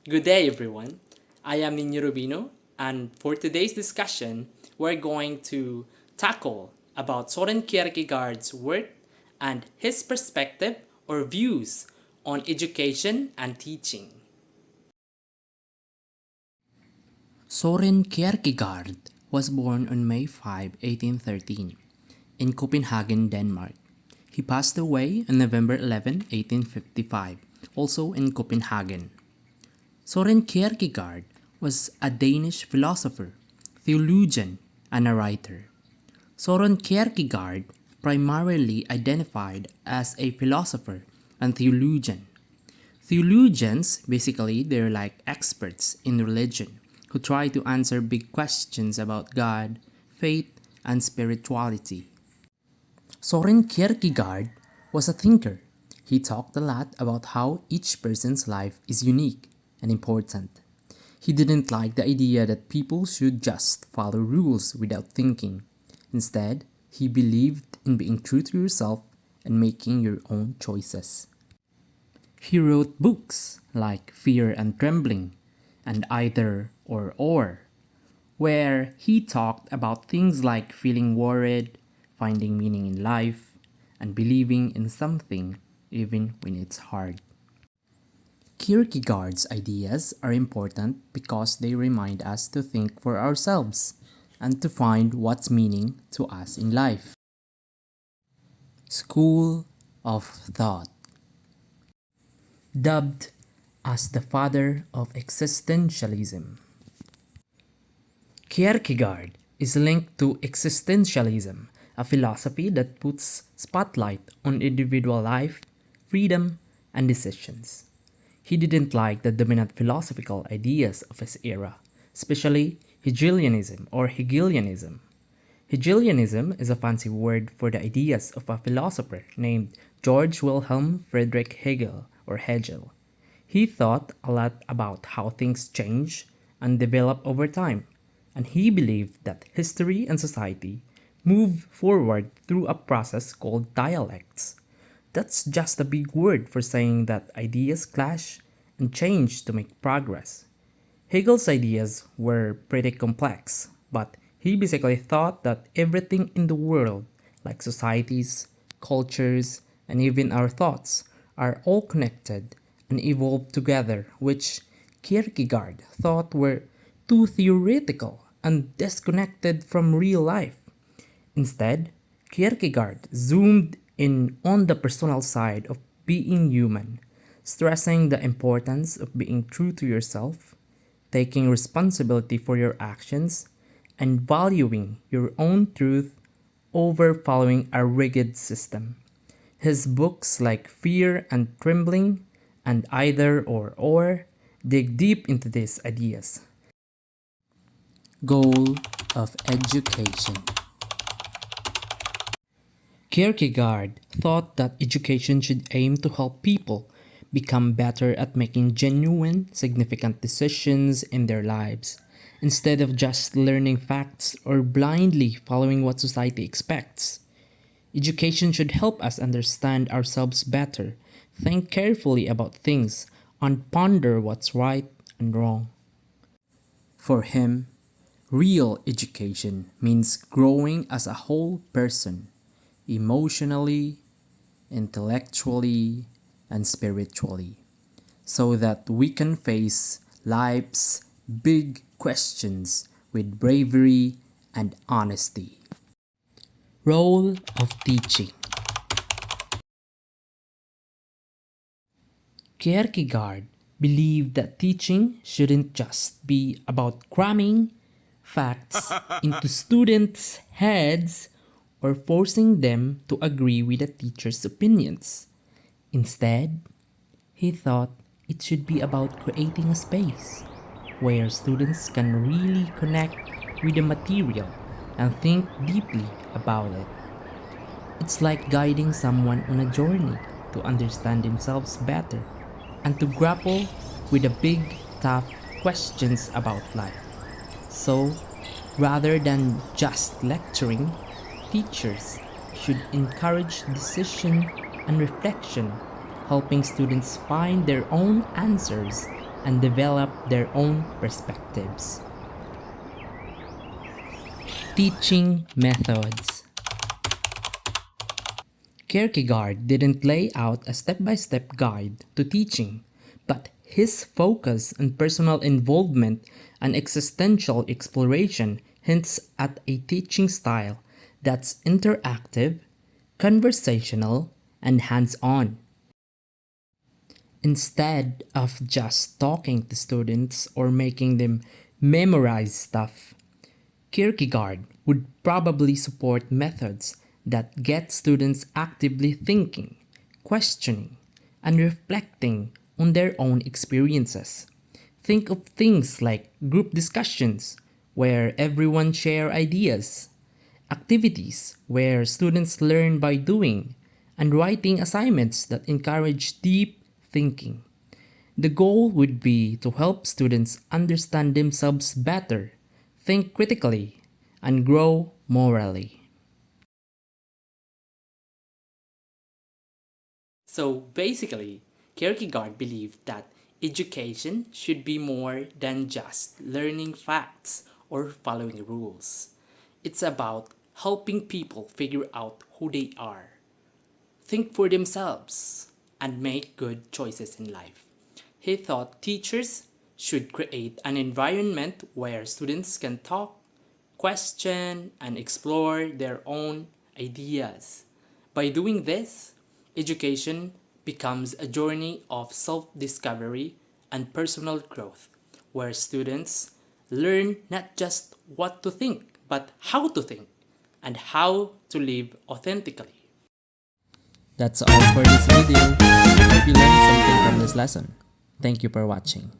Good day, everyone. I am Ninyo Rubino, and for today's discussion, we're going to tackle about Søren Kierkegaard's work and his perspective or views on education and teaching. Søren Kierkegaard was born on May 5, 1813, in Copenhagen, Denmark. He passed away on November 11, 1855, also in Copenhagen. Søren Kierkegaard was a Danish philosopher, theologian, and a writer. Søren Kierkegaard primarily identified as a philosopher and theologian. Theologians, basically, they're like experts in religion who try to answer big questions about God, faith, and spirituality. Søren Kierkegaard was a thinker. He talked a lot about how each person's life is unique and important. He didn't like the idea that people should just follow rules without thinking. Instead, he believed in being true to yourself and making your own choices. He wrote books like Fear and Trembling and Either or, where he talked about things like feeling worried, finding meaning in life, and believing in something even when it's hard. Kierkegaard's ideas are important because they remind us to think for ourselves and to find what's meaning to us in life. School of Thought. Dubbed as the father of existentialism. Kierkegaard is linked to existentialism, a philosophy that puts spotlight on individual life, freedom, and decisions. He didn't like the dominant philosophical ideas of his era, especially Hegelianism or Hegelianism. Hegelianism is a fancy word for the ideas of a philosopher named George Wilhelm Friedrich Hegel or Hegel. He thought a lot about how things change and develop over time, and he believed that history and society move forward through a process called dialects. That's just a big word for saying that ideas clash and change to make progress. Hegel's ideas were pretty complex, but he basically thought that everything in the world, like societies, cultures, and even our thoughts, are all connected and evolve together, which Kierkegaard thought were too theoretical and disconnected from real life. Instead, Kierkegaard zoomed in on the personal side of being human, stressing the importance of being true to yourself, taking responsibility for your actions, and valuing your own truth over following a rigid system. His books like Fear and Trembling and Either or dig deep into these ideas. Goal of education. Kierkegaard thought that education should aim to help people become better at making genuine, significant decisions in their lives, instead of just learning facts or blindly following what society expects. Education should help us understand ourselves better, think carefully about things, and ponder what's right and wrong. For him, real education means growing as a whole person, emotionally, intellectually, and spiritually, so that we can face life's big questions with bravery and honesty. Role of teaching. Kierkegaard believed that teaching shouldn't just be about cramming facts into students' heads or forcing them to agree with the teacher's opinions. Instead, he thought it should be about creating a space where students can really connect with the material and think deeply about it. It's like guiding someone on a journey to understand themselves better and to grapple with the big, tough questions about life. So, rather than just lecturing, teachers should encourage decision and reflection, helping students find their own answers and develop their own perspectives. Teaching methods. Kierkegaard didn't lay out a step-by-step guide to teaching, but his focus on personal involvement and existential exploration hints at a teaching style that's interactive, conversational, and hands-on. Instead of just talking to students or making them memorize stuff, Kierkegaard would probably support methods that get students actively thinking, questioning, and reflecting on their own experiences. Think of things like group discussions, where everyone share ideas, activities where students learn by doing, and writing assignments that encourage deep thinking. The goal would be to help students understand themselves better, think critically, and grow morally. So basically, Kierkegaard believed that education should be more than just learning facts or following rules. It's about helping people figure out who they are, think for themselves, and make good choices in life. He thought teachers should create an environment where students can talk, question, and explore their own ideas. By doing this, education becomes a journey of self discovery and personal growth, where students learn not just what to think, but how to think and how to live authentically. That's all for this video. I hope you learned something from this lesson. Thank you for watching.